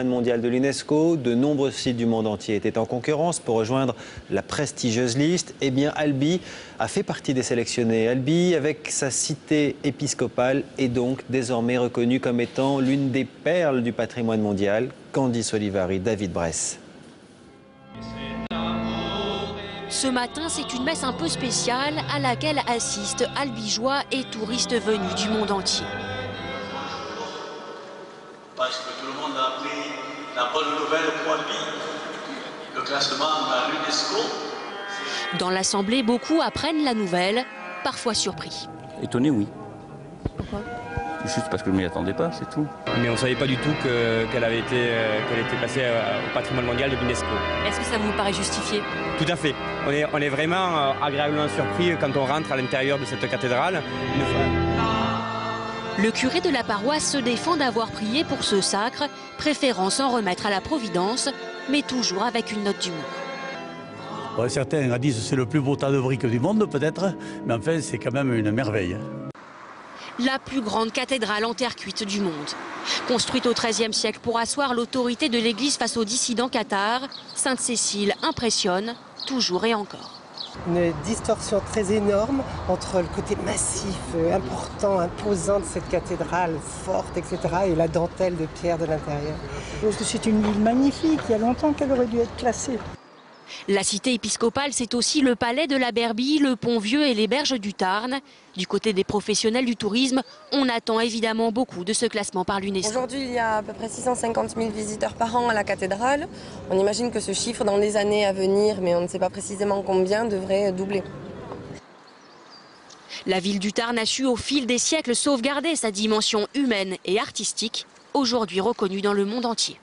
Mondial de l'UNESCO, de nombreux sites du monde entier étaient en concurrence pour rejoindre la prestigieuse liste. Eh bien, Albi a fait partie des sélectionnés. Albi, avec sa cité épiscopale, est donc désormais reconnue comme étant l'une des perles du patrimoine mondial. Candice Olivari, David Bress. Ce matin, c'est une messe un peu spéciale à laquelle assistent albigeois et touristes venus du monde entier. Parce que tout le monde a appris la bonne nouvelle pour Albi, le classement à l'UNESCO. Dans l'assemblée, beaucoup apprennent la nouvelle, parfois surpris. Étonné, oui. Pourquoi? Juste parce que je ne m'y attendais pas, c'est tout. Mais on ne savait pas du tout qu'elle était passée au patrimoine mondial de l'UNESCO. Est-ce que ça vous paraît justifié? Tout à fait. On est vraiment agréablement surpris quand on rentre à l'intérieur de cette cathédrale. Le curé de la paroisse se défend d'avoir prié pour ce sacre, préférant s'en remettre à la Providence, mais toujours avec une note d'humour. Bon, certains disent que c'est le plus beau tas de briques du monde, peut-être, mais enfin, c'est quand même une merveille. La plus grande cathédrale en terre cuite du monde. Construite au XIIIe siècle pour asseoir l'autorité de l'Église face aux dissidents cathares, Sainte-Cécile impressionne, toujours et encore. Une distorsion très énorme entre le côté massif, important, imposant de cette cathédrale forte, etc., et la dentelle de pierre de l'intérieur. Parce que c'est une ville magnifique, il y a longtemps qu'elle aurait dû être classée. La cité épiscopale, c'est aussi le palais de la Berbie, le Pont-Vieux et les berges du Tarn. Du côté des professionnels du tourisme, on attend évidemment beaucoup de ce classement par l'UNESCO. Aujourd'hui, il y a à peu près 650 000 visiteurs par an à la cathédrale. On imagine que ce chiffre, dans les années à venir, mais on ne sait pas précisément combien, devrait doubler. La ville du Tarn a su au fil des siècles sauvegarder sa dimension humaine et artistique, aujourd'hui reconnue dans le monde entier.